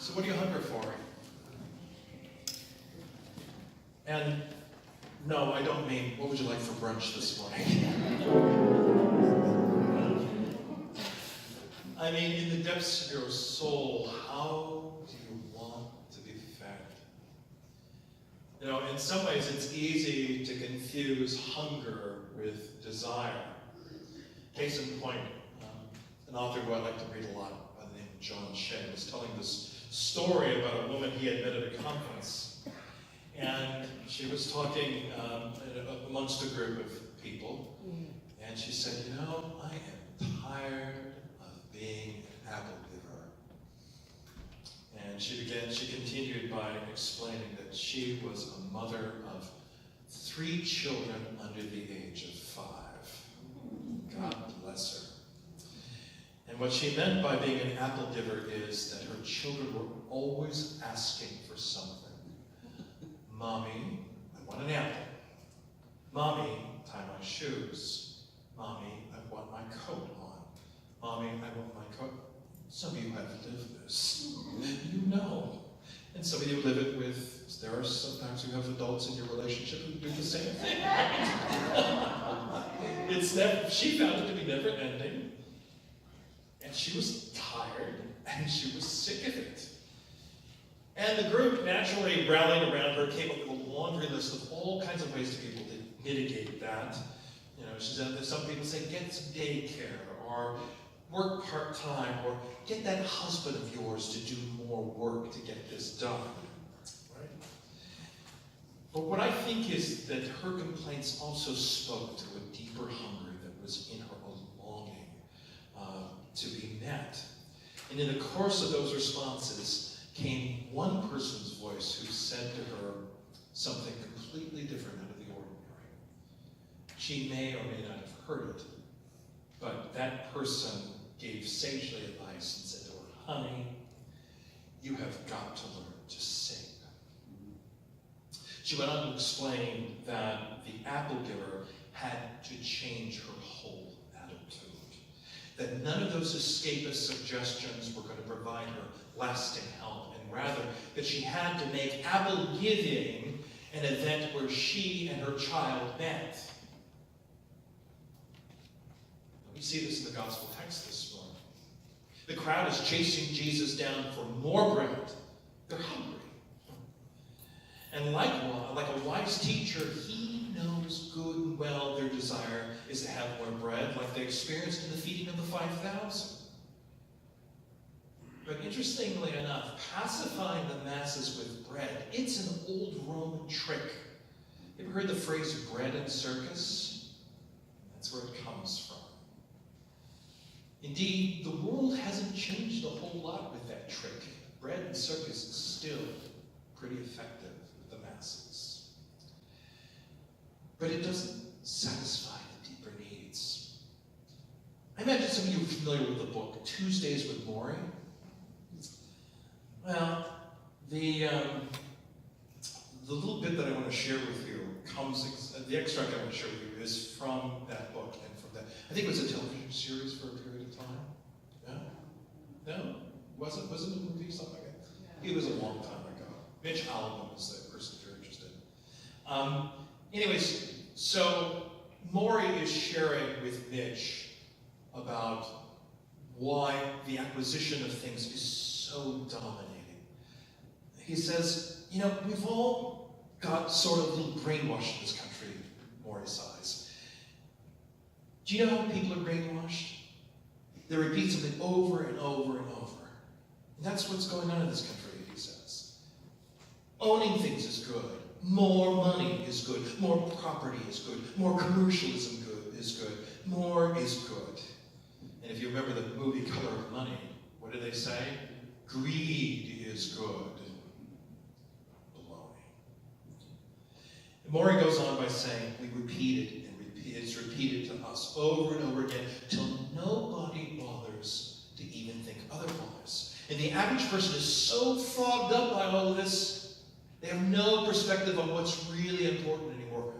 So what do you hunger for? And no, I don't mean, what would you like for brunch this morning? I mean, in the depths of your soul, how do you want to be fed? You know, in some ways it's easy to confuse hunger with desire. Case in point, an author who I like to read a lot by the name of John Shea was telling this story about a woman he had met at a conference. And she was talking amongst a group of people, and she said, you know, I am tired of being an apple giver. And she continued by explaining that she was a mother of 3 children under the age of 5. God bless her. And what she meant by being an apple giver is that her children were always asking for something. Mommy, I want an apple. Mommy, tie my shoes. Mommy, I want my coat on. Mommy, I want my coat. Some of you have lived this. You know. And some of you live it with, there are sometimes you have adults in your relationship who do the same thing. She found it to be never ending. And she was tired, and she was sick of it. And the group naturally rallied around her, came up with a laundry list of all kinds of ways to be able to mitigate that. You know, she said that some people say, get some daycare, or work part-time, or get that husband of yours to do more work to get this done. Right? But what I think is that her complaints also spoke to a deeper hunger that was in her, a longing to be met. And in the course of those responses came one person's voice who said to her something completely different out of the ordinary. She may or may not have heard it, but that person gave sagely advice and said to her, honey, you have got to learn to sing. She went on to explain that the apple giver had to change her whole attitude. That none of those escapist suggestions were going to provide her lasting help, and rather that she had to make apple giving an event where she and her child met. We see this in the gospel text this morning. The crowd is chasing Jesus down for more bread. They're hungry. And like a wise teacher, he knows good and well their desire is to have more bread, like they experienced in the feeding of the 5,000. But interestingly enough, pacifying the masses with bread, it's an old Roman trick. You ever heard the phrase bread and circus? That's where it comes from. Indeed, the world hasn't changed a whole lot with that trick. Bread and circus is still pretty effective with the masses. But it doesn't satisfy the deeper needs. I imagine some of you are familiar with the book Tuesdays with Morrie. Well, the little bit that I want to share with you the extract I want to share with you is from that book and from that. I think it was a television series for a period of time. No? Was it a movie, something like that? Yeah. It was a long time ago. Mitch Albom was the person if you're interested. Anyways, so Morrie is sharing with Mitch about why the acquisition of things is so dominating. He says, you know, we've all got sort of a little brainwashed in this country, Morrie sighs. Do you know how people are brainwashed? They repeat something over and over and over. And that's what's going on in this country, he says. Owning things is good. More money is good. More property is good. More commercialism is good. More is good. And if you remember the movie Color of Money, what do they say? Greed is good. Baloney. And Morrie goes on by saying, we repeat it and repeat it. It's repeated to us over and over again till nobody bothers to even think otherwise. And the average person is so fogged up by all of this, they have no perspective on what's really important anymore.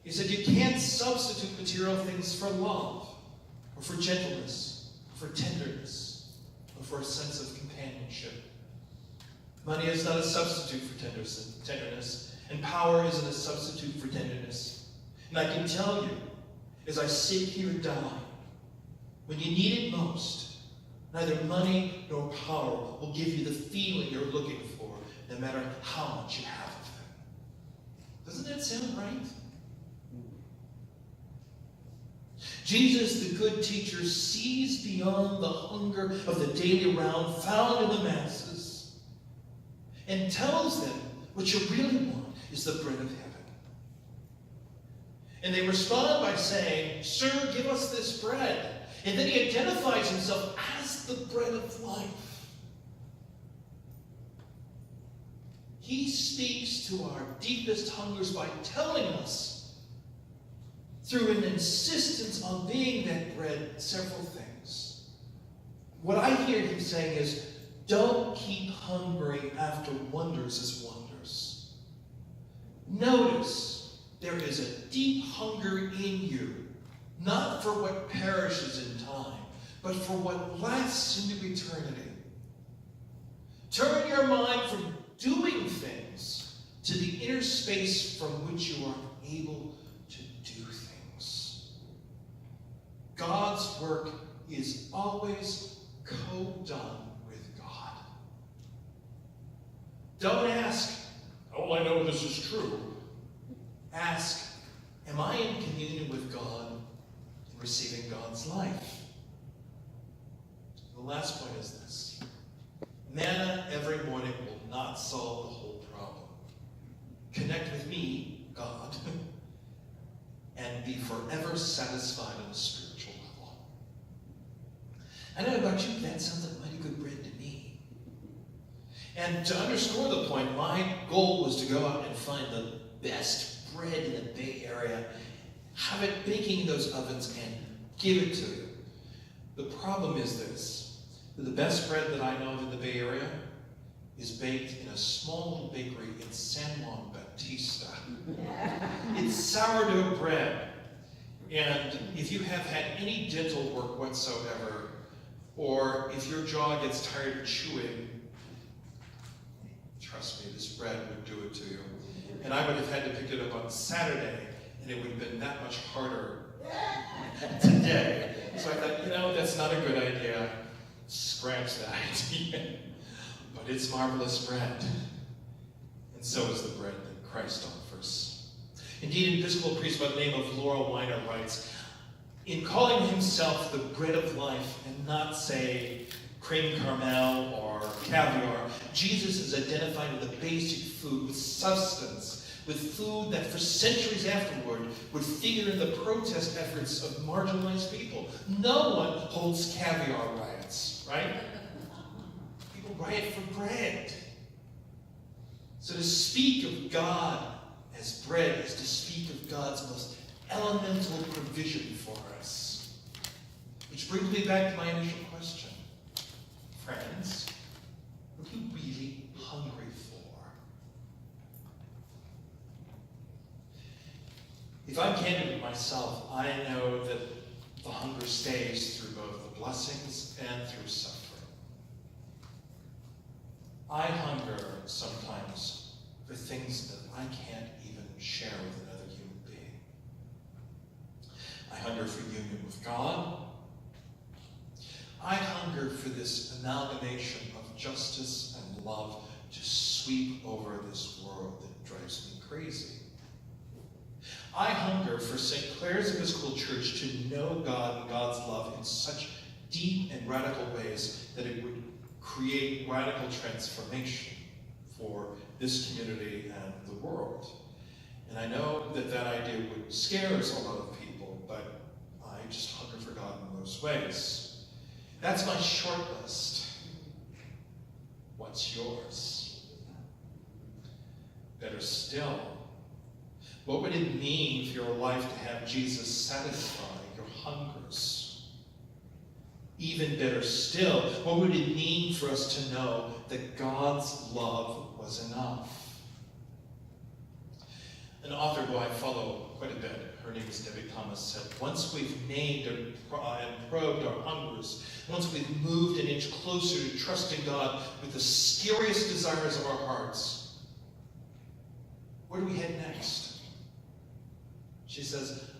He said you can't substitute material things for love, or for gentleness, or for tenderness, or for a sense of companionship. Money is not a substitute for tenderness, and power isn't a substitute for tenderness. And I can tell you, as I sit here dying, when you need it most, neither money nor power will give you the feeling you're looking for, no matter how much you have of them. Doesn't that sound right? Jesus, the good teacher, sees beyond the hunger of the daily round found in the masses and tells them what you really want is the bread of heaven. And they respond by saying, "Sir, give us this bread." And then he identifies himself as the bread of life. He speaks to our deepest hungers by telling us, through an insistence on being that bread, several things. What I hear him saying is, don't keep hungering after wonders as wonders. Notice there is a deep hunger in you, not for what perishes in time, but for what lasts into eternity. Turn your mind from doing things to the inner space from which you are able to do things. God's work is always co-done with God. Don't ask, "Oh, I know this is true." Ask, am I in communion with God and receiving God's life? The last point is this. Manna every morning will not solve the whole problem. Connect with me, God, and be forever satisfied on a spiritual level. I don't know about you, that sounds like mighty good bread to me. And to underscore the point, my goal was to go out and find the best bread in the Bay Area, have it baking in those ovens, and give it to you. The problem is this, that the best bread that I know of in the Bay Area is baked in a small little bakery in San Juan Bautista. It's sourdough bread. And if you have had any dental work whatsoever, or if your jaw gets tired of chewing, trust me, this bread would do it to you. And I would have had to pick it up on Saturday, and it would have been that much harder today. So I thought, that's not a good idea. Scratch that idea. But it's marvelous bread. And so is the bread that Christ offers. Indeed, an Episcopal priest by the name of Laura Weiner writes, in calling himself the bread of life, and not, say, creme caramel or caviar, Jesus is identified with a basic food, with substance, with food that for centuries afterward would figure in the protest efforts of marginalized people. No one holds caviar riots, right? People riot for bread. So to speak of God as bread is to speak of God's most elemental provision for us. Which brings me back to my initial question. Friends, what are you really hungry for? If I'm candid with myself, I know that the hunger stays through both the blessings and through suffering. I hunger sometimes for things that I can't even share with another human being. I hunger for union with God. I hunger for this amalgamation of justice and love to sweep over this world that drives me crazy. I hunger for St. Clare's Episcopal Church to know God and God's love in such deep and radical ways that it would create radical transformation for this community and the world. And I know that that idea would scare a lot of people, but I just hunger for God in those ways. That's my short list. What's yours? Better still, what would it mean for your life to have Jesus satisfy your hungers? Even better still, what would it mean for us to know that God's love was enough? An author who I follow quite a bit, her name is Debbie Thomas, said, once we've named and probed our hungers, once we've moved an inch closer to trusting God with the scariest desires of our hearts, where do we head next? She says,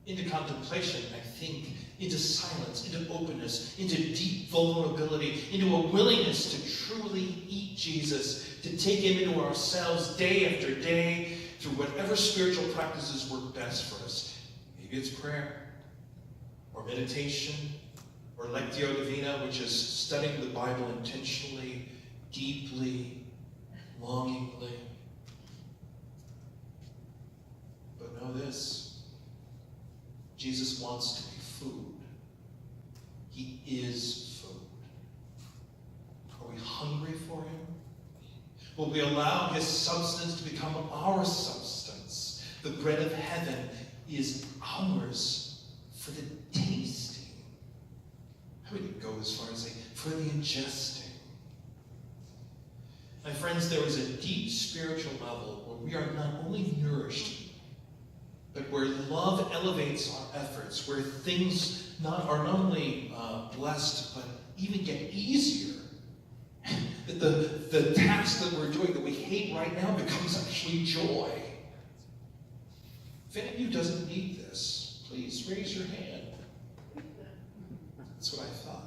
into contemplation, I think, into silence, into openness, into deep vulnerability, into a willingness to truly eat Jesus, to take him into ourselves day after day, through whatever spiritual practices work best for us. Maybe it's prayer, or meditation, or Lectio Divina, which is studying the Bible intentionally, deeply, longingly. But know this, Jesus wants to be food. He is food. Are we hungry for him? Will we allow his substance to become our substance? The bread of heaven is ours for the tasting. I would go as far as saying, for the ingesting. My friends, there is a deep spiritual level where we are not only nourished, but where love elevates our efforts, where things are not only blessed, but even get easier. That the task that we're doing that we hate right now becomes actually joy. If any of you doesn't need this, please raise your hand. That's what I thought.